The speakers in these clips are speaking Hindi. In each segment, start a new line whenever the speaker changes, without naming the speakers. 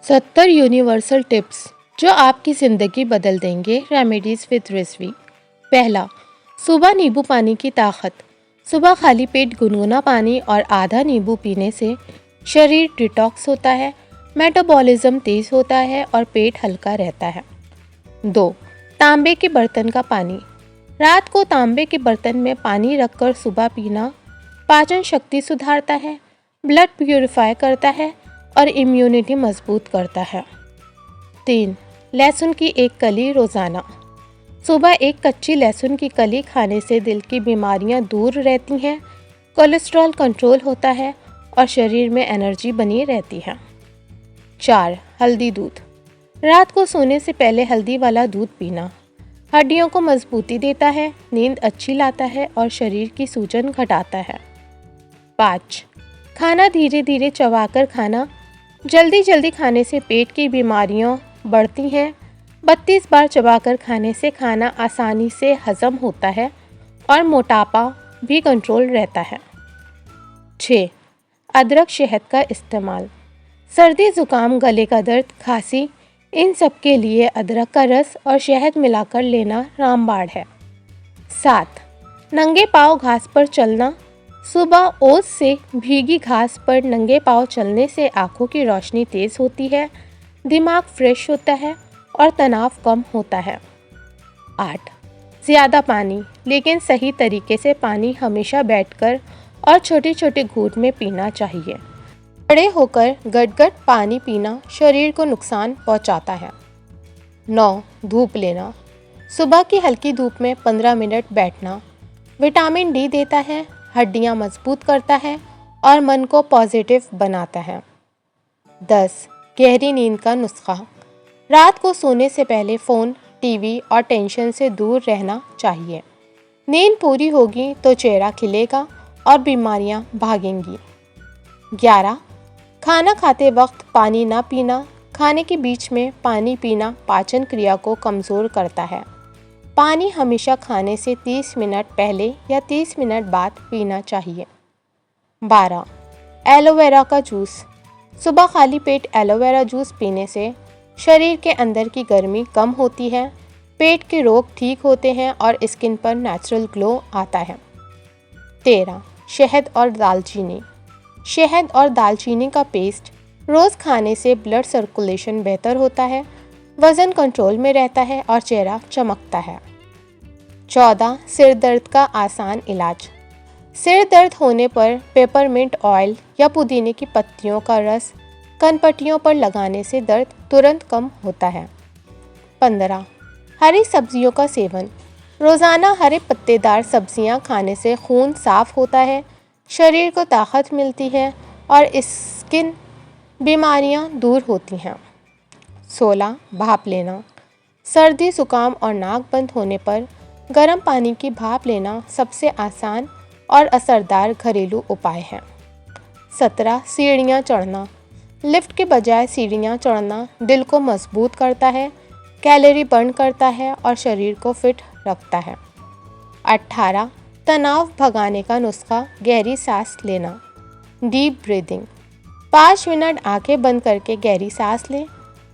70 यूनिवर्सल टिप्स जो आपकी ज़िंदगी बदल देंगे। Remedies with Rizvi. पहला, सुबह नींबू पानी की ताकत। सुबह खाली पेट गुनगुना पानी और आधा नींबू पीने से शरीर डिटॉक्स होता है, मेटाबॉलिज्म तेज़ होता है और पेट हल्का रहता है। 2, तांबे के बर्तन का पानी। रात को तांबे के बर्तन में पानी रखकर सुबह पीना पाचन शक्ति सुधारता है, ब्लड प्यूरिफाई करता है और इम्यूनिटी मजबूत करता है। 3, लहसुन की एक कली रोज़ाना। सुबह एक कच्ची लहसुन की कली खाने से दिल की बीमारियां दूर रहती हैं, कोलेस्ट्रॉल कंट्रोल होता है और शरीर में एनर्जी बनी रहती है। 4, हल्दी दूध। रात को सोने से पहले हल्दी वाला दूध पीना हड्डियों को मजबूती देता है, नींद अच्छी लाता है और शरीर की सूजन घटाता है। 5, खाना धीरे धीरे चबाकर खाना। जल्दी जल्दी खाने से पेट की बीमारियां बढ़ती हैं। 32 बार चबाकर खाने से खाना आसानी से हजम होता है और मोटापा भी कंट्रोल रहता है। 6, अदरक शहद का इस्तेमाल। सर्दी जुकाम, गले का दर्द, खांसी, इन सब के लिए अदरक का रस और शहद मिलाकर लेना रामबाण है। 7, नंगे पांव घास पर चलना। सुबह ओस से भीगी घास पर नंगे पांव चलने से आंखों की रोशनी तेज होती है, दिमाग फ्रेश होता है और तनाव कम होता है। 8, ज़्यादा पानी, लेकिन सही तरीके से पानी हमेशा बैठकर और छोटे छोटे घूंट में पीना चाहिए। खड़े होकर गट-गट पानी पीना शरीर को नुकसान पहुंचाता है। 9, धूप लेना। सुबह की हल्की धूप में 15 मिनट बैठना विटामिन डी देता है, हड्डियां मजबूत करता है और मन को पॉजिटिव बनाता है। 10, गहरी नींद का नुस्खा। रात को सोने से पहले फ़ोन, टीवी और टेंशन से दूर रहना चाहिए। नींद पूरी होगी तो चेहरा खिलेगा और बीमारियां भागेंगी। 11, खाना खाते वक्त पानी ना पीना। खाने के बीच में पानी पीना पाचन क्रिया को कमज़ोर करता है। पानी हमेशा खाने से 30 मिनट पहले या 30 मिनट बाद पीना चाहिए। 12, एलोवेरा का जूस। सुबह खाली पेट एलोवेरा जूस पीने से शरीर के अंदर की गर्मी कम होती है, पेट के रोग ठीक होते हैं और स्किन पर नेचुरल ग्लो आता है। 13, शहद और दालचीनी। शहद और दालचीनी का पेस्ट रोज़ खाने से ब्लड सर्कुलेशन बेहतर होता है, वज़न कंट्रोल में रहता है और चेहरा चमकता है। 14, सिर दर्द का आसान इलाज। सिर दर्द होने पर पेपरमिंट ऑयल या पुदीने की पत्तियों का रस कनपट्टियों पर लगाने से दर्द तुरंत कम होता है। 15, हरी सब्जियों का सेवन। रोज़ाना हरे पत्तेदार सब्जियां खाने से खून साफ होता है, शरीर को ताकत मिलती है और स्किन बीमारियां दूर होती हैं। 16, भाप लेना। सर्दी, जुकाम और नाक बंद होने पर गर्म पानी की भाप लेना सबसे आसान और असरदार घरेलू उपाय है। 17, सीढ़ियाँ चढ़ना। लिफ्ट के बजाय सीढ़ियाँ चढ़ना दिल को मजबूत करता है, कैलोरी बर्न करता है और शरीर को फिट रखता है। 18, तनाव भगाने का नुस्खा, गहरी सांस लेना, डीप ब्रीदिंग। 5 मिनट आंखें बंद करके गहरी सांस लें।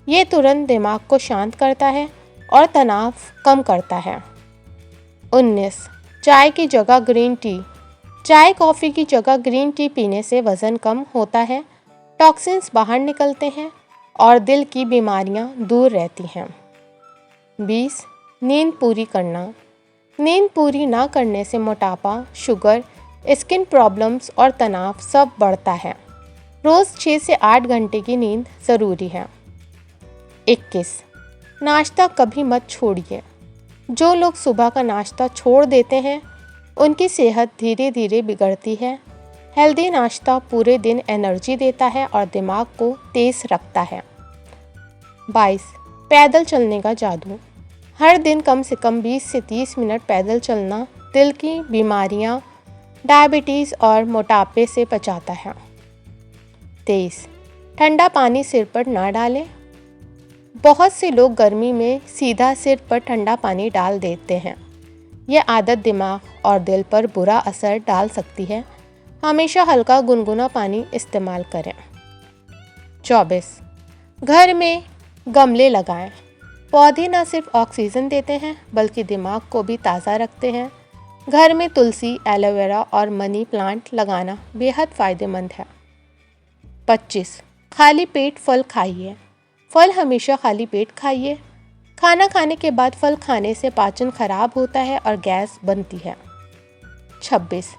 ये तुरंत दिमाग को शांत करता है और तनाव कम करता है। 19, चाय की जगह ग्रीन टी। चाय कॉफ़ी की जगह ग्रीन टी पीने से वज़न कम होता है, टॉक्सिन्स बाहर निकलते हैं और दिल की बीमारियां दूर रहती हैं। 20, नींद पूरी करना। नींद पूरी ना करने से मोटापा, शुगर, स्किन प्रॉब्लम्स और तनाव सब बढ़ता है। रोज़ 6 से 8 घंटे की नींद ज़रूरी है। 21, नाश्ता कभी मत छोड़िए। जो लोग सुबह का नाश्ता छोड़ देते हैं उनकी सेहत धीरे धीरे बिगड़ती है। हेल्दी नाश्ता पूरे दिन एनर्जी देता है और दिमाग को तेज रखता है। 22, पैदल चलने का जादू। हर दिन कम से कम 20 से 30 मिनट पैदल चलना दिल की बीमारियां, डायबिटीज़ और मोटापे से बचाता है। 23, ठंडा पानी सिर पर ना डालें। बहुत से लोग गर्मी में सीधा सिर पर ठंडा पानी डाल देते हैं। यह आदत दिमाग और दिल पर बुरा असर डाल सकती है। हमेशा हल्का गुनगुना पानी इस्तेमाल करें। 24, घर में गमले लगाएं। पौधे न सिर्फ ऑक्सीजन देते हैं बल्कि दिमाग को भी ताज़ा रखते हैं। घर में तुलसी, एलोवेरा और मनी प्लांट लगाना बेहद फ़ायदेमंद है। 25. खाली पेट फल खाइए। फल हमेशा खाली पेट खाइए। खाना खाने के बाद फल खाने से पाचन खराब होता है और गैस बनती है। 26.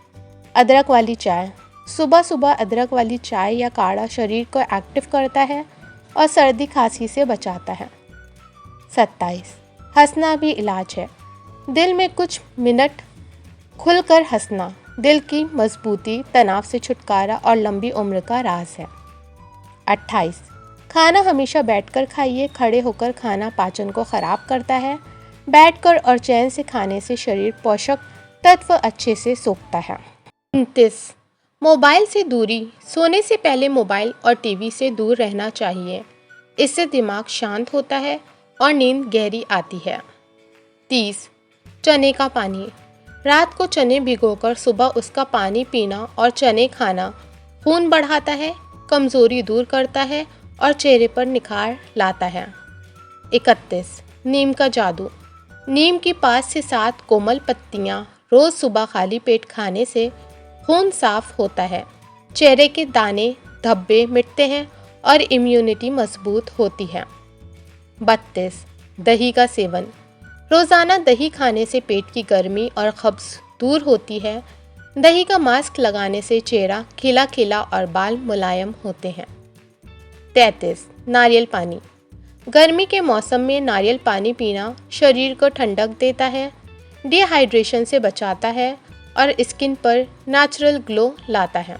अदरक वाली चाय। सुबह सुबह अदरक वाली चाय या काढ़ा शरीर को एक्टिव करता है और सर्दी खांसी से बचाता है। 27. हंसना भी इलाज है। दिल में कुछ मिनट खुलकर हंसना दिल की मजबूती, तनाव से छुटकारा और लंबी उम्र का राज है। 28. खाना हमेशा बैठकर खाइए। खड़े होकर खाना पाचन को खराब करता है। बैठकर और चैन से खाने से शरीर पोषक तत्व अच्छे से सोखता है। 29. मोबाइल से दूरी। सोने से पहले मोबाइल और टीवी से दूर रहना चाहिए। इससे दिमाग शांत होता है और नींद गहरी आती है। 30. चने का पानी। रात को चने भिगोकर सुबह उसका पानी पीना और चने खाना खून बढ़ाता है, कमज़ोरी दूर करता है और चेहरे पर निखार लाता है। 31. नीम का जादू। नीम की 5 से 7 कोमल पत्तियां रोज़ सुबह खाली पेट खाने से खून साफ होता है, चेहरे के दाने धब्बे मिटते हैं और इम्यूनिटी मजबूत होती है। 32. दही का सेवन। रोज़ाना दही खाने से पेट की गर्मी और कब्ज़ दूर होती है। दही का मास्क लगाने से चेहरा खिला खिला और बाल मुलायम होते हैं। 33. नारियल पानी। गर्मी के मौसम में नारियल पानी पीना शरीर को ठंडक देता है, डिहाइड्रेशन से बचाता है और स्किन पर नेचुरल ग्लो लाता है।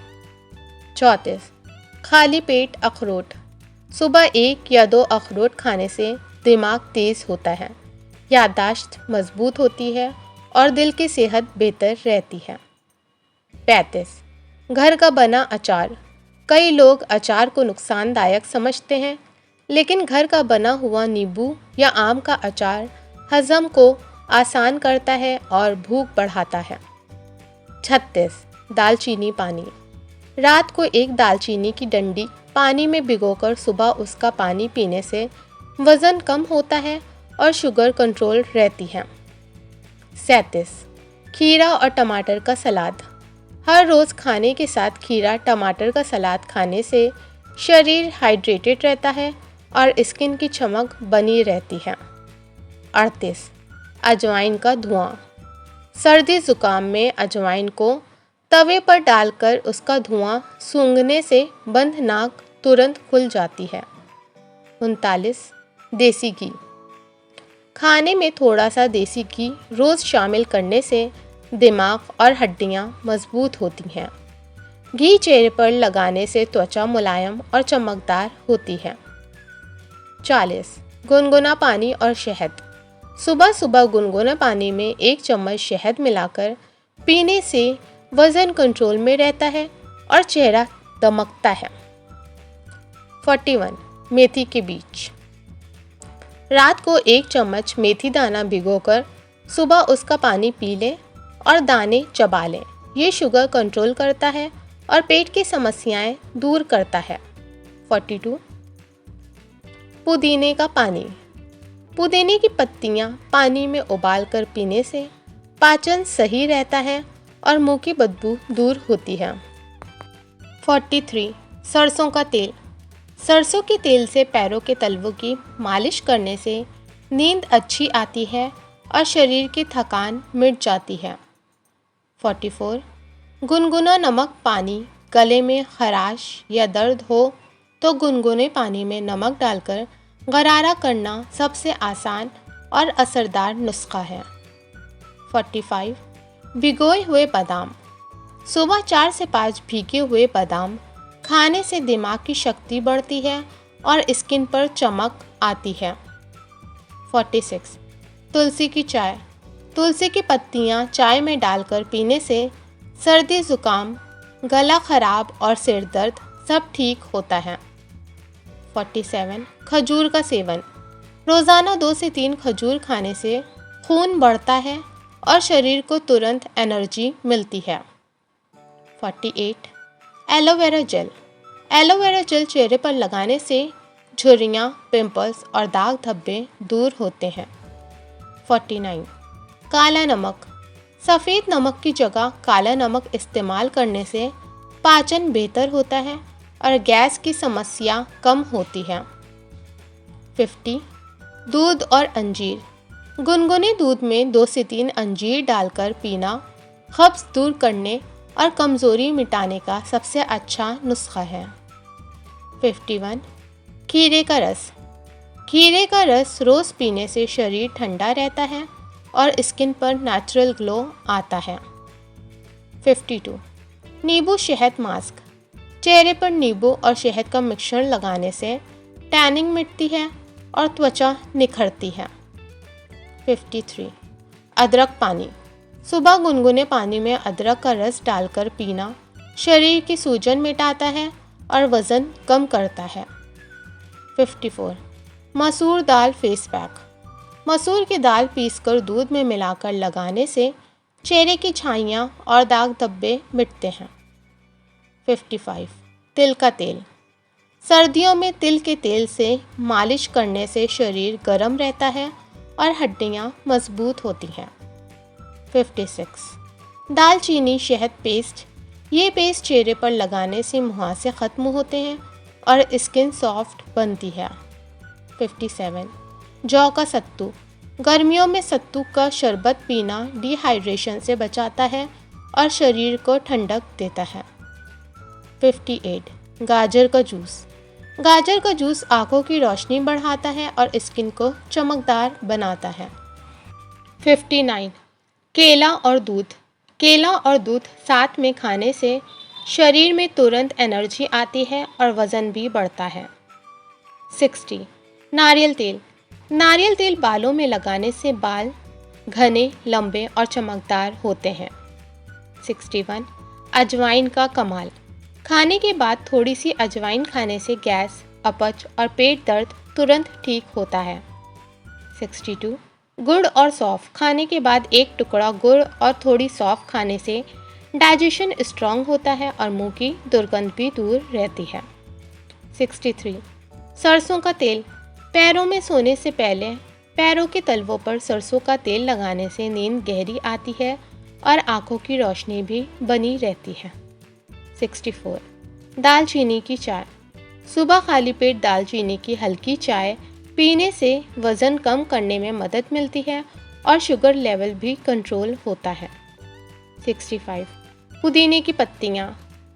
34. खाली पेट अखरोट। सुबह 1 या 2 अखरोट खाने से दिमाग तेज़ होता है, याददाश्त मजबूत होती है और दिल की सेहत बेहतर रहती है। 35. घर का बना अचार। कई लोग अचार को नुकसानदायक समझते हैं, लेकिन घर का बना हुआ नींबू या आम का अचार हजम को आसान करता है और भूख बढ़ाता है। 36. दालचीनी पानी। रात को 1 दालचीनी की डंडी पानी में भिगोकर सुबह उसका पानी पीने से वज़न कम होता है और शुगर कंट्रोल रहती है। 37. खीरा और टमाटर का सलाद। हर रोज़ खाने के साथ खीरा टमाटर का सलाद खाने से शरीर हाइड्रेटेड रहता है और स्किन की चमक बनी रहती है। 38. अजवाइन का धुआं। सर्दी ज़ुकाम में अजवाइन को तवे पर डालकर उसका धुआं सूंघने से बंद नाक तुरंत खुल जाती है। 39. देसी घी। खाने में थोड़ा सा देसी घी रोज़ शामिल करने से दिमाग और हड्डियां मजबूत होती हैं। घी चेहरे पर लगाने से त्वचा मुलायम और चमकदार होती है। 40. गुनगुना पानी और शहद। सुबह सुबह गुनगुना पानी में 1 चम्मच शहद मिलाकर पीने से वज़न कंट्रोल में रहता है और चेहरा दमकता है। 41. मेथी के बीज। रात को 1 चम्मच मेथी दाना भिगोकर सुबह उसका पानी पी लें और दाने चबा लें। ये शुगर कंट्रोल करता है और पेट की समस्याएं दूर करता है। 42. पुदीने का पानी। पुदीने की पत्तियां पानी में उबालकर पीने से पाचन सही रहता है और मुंह की बदबू दूर होती है। 43. सरसों का तेल। सरसों के तेल से पैरों के तलवों की मालिश करने से नींद अच्छी आती है और शरीर की थकान मिट जाती है। 44. गुनगुना नमक पानी। गले में खराश या दर्द हो तो गुनगुने पानी में नमक डालकर गरारा करना सबसे आसान और असरदार नुस्खा है। 45. भिगोए हुए बादाम। सुबह 4 से 5 भीगे हुए बादाम खाने से दिमाग की शक्ति बढ़ती है और स्किन पर चमक आती है। 46. तुलसी की चाय। तुलसी की पत्तियां चाय में डालकर पीने से सर्दी ज़ुकाम, गला खराब और सिर दर्द सब ठीक होता है। 47. खजूर का सेवन। रोज़ाना 2 से 3 खजूर खाने से खून बढ़ता है और शरीर को तुरंत एनर्जी मिलती है। 48. Aloe vera gel. एलोवेरा जेल चेहरे पर लगाने से झुर्रियाँ, पिंपल्स और दाग धब्बे दूर होते हैं। 49. काला नमक। सफ़ेद नमक की जगह काला नमक इस्तेमाल करने से पाचन बेहतर होता है और गैस की समस्या कम होती है। 50. दूध और अंजीर। गुनगुने दूध में 2 से 3 अंजीर डालकर पीना कब्ज़ दूर करने और कमज़ोरी मिटाने का सबसे अच्छा नुस्खा है। 51. खीरे का रस। खीरे का रस रोज़ पीने से शरीर ठंडा रहता है और स्किन पर नेचुरल ग्लो आता है। 52. नींबू शहद मास्क। चेहरे पर नींबू और शहद का मिश्रण लगाने से टैनिंग मिटती है और त्वचा निखरती है। 53. अदरक पानी। सुबह गुनगुने पानी में अदरक का रस डालकर पीना शरीर की सूजन मिटाता है और वज़न कम करता है। 54. मसूर दाल फेस पैक। मसूर की दाल पीसकर दूध में मिलाकर लगाने से चेहरे की छाइयाँ और दाग धब्बे मिटते हैं। 55. तिल का तेल। सर्दियों में तिल के तेल से मालिश करने से शरीर गर्म रहता है और हड्डियाँ मजबूत होती हैं। 56. दालचीनी शहद पेस्ट। ये पेस्ट चेहरे पर लगाने से मुहासे ख़त्म होते हैं और स्किन सॉफ्ट बनती है। 57. जौ का सत्तू। गर्मियों में सत्तू का शरबत पीना डिहाइड्रेशन से बचाता है और शरीर को ठंडक देता है। 58. गाजर का जूस। गाजर का जूस आँखों की रोशनी बढ़ाता है और स्किन को चमकदार बनाता है। 59. केला और दूध। केला और दूध साथ में खाने से शरीर में तुरंत एनर्जी आती है और वज़न भी बढ़ता है। 60. नारियल तेल। नारियल तेल बालों में लगाने से बाल घने, लंबे और चमकदार होते हैं। 61. अजवाइन का कमाल। खाने के बाद थोड़ी सी अजवाइन खाने से गैस, अपच और पेट दर्द तुरंत ठीक होता है। 62. गुड़ और सौंफ। खाने के बाद एक टुकड़ा गुड़ और थोड़ी सौंफ खाने से डाइजेशन स्ट्रांग होता है और मुंह की दुर्गंध भी दूर रहती है। 63. सरसों का तेल। पैरों में सोने से पहले पैरों के तलवों पर सरसों का तेल लगाने से नींद गहरी आती है और आंखों की रोशनी भी बनी रहती है। 64. दालचीनी की चाय। सुबह खाली पेट दालचीनी की हल्की चाय पीने से वज़न कम करने में मदद मिलती है और शुगर लेवल भी कंट्रोल होता है। 65. पुदीने की पत्तियाँ।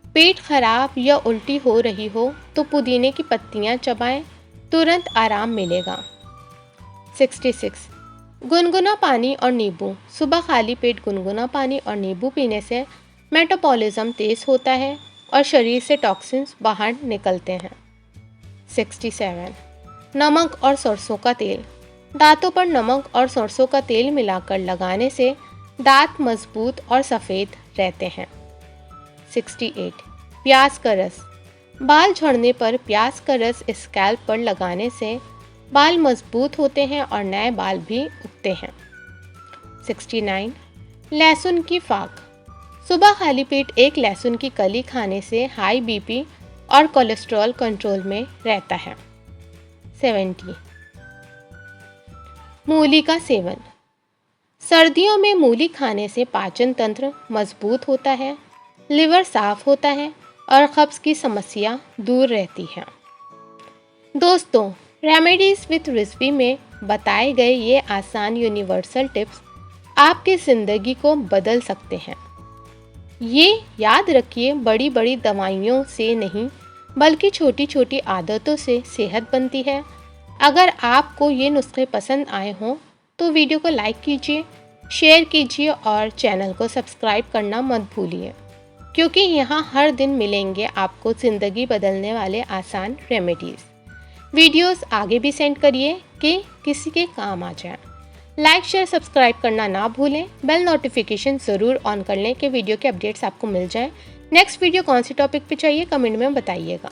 पेट खराब या उल्टी हो रही हो तो पुदीने की पत्तियाँ चबाएं, तुरंत आराम मिलेगा। 66. गुनगुना पानी और नींबू। सुबह खाली पेट गुनगुना पानी और नींबू पीने से मेटाबॉलिज्म तेज़ होता है और शरीर से टॉक्सिन्स बाहर निकलते हैं। 67. नमक और सरसों का तेल। दांतों पर नमक और सरसों का तेल मिलाकर लगाने से दांत मजबूत और सफ़ेद रहते हैं। 68. प्याज का रस। बाल झड़ने पर प्याज का रस स्कैल्प पर लगाने से बाल मजबूत होते हैं और नए बाल भी उगते हैं। 69. लहसुन की फाक। सुबह खाली पेट एक लहसुन की कली खाने से हाई बीपी और कोलेस्ट्रॉल कंट्रोल में रहता है। 70. मूली का सेवन। सर्दियों में मूली खाने से पाचन तंत्र मजबूत होता है, लिवर साफ होता है और कब्ज़ की समस्या दूर रहती है। दोस्तों, रेमेडीज़ विद रिजवी में बताए गए ये आसान यूनिवर्सल टिप्स आपकी ज़िंदगी को बदल सकते हैं। ये याद रखिए, बड़ी बड़ी दवाइयों से नहीं बल्कि छोटी छोटी आदतों से सेहत बनती है। अगर आपको ये नुस्खे पसंद आए हों तो वीडियो को लाइक कीजिए, शेयर कीजिए और चैनल को सब्सक्राइब करना मत भूलिए, क्योंकि यहाँ हर दिन मिलेंगे आपको ज़िंदगी बदलने वाले आसान रेमेडीज़। वीडियोस आगे भी सेंड करिए कि किसी के काम आ जाए। लाइक शेयर सब्सक्राइब करना ना भूलें, बेल नोटिफिकेशन ज़रूर ऑन कर लें कि वीडियो के अपडेट्स आपको मिल जाएं। नेक्स्ट वीडियो कौन सी टॉपिक पे चाहिए कमेंट में बताइएगा।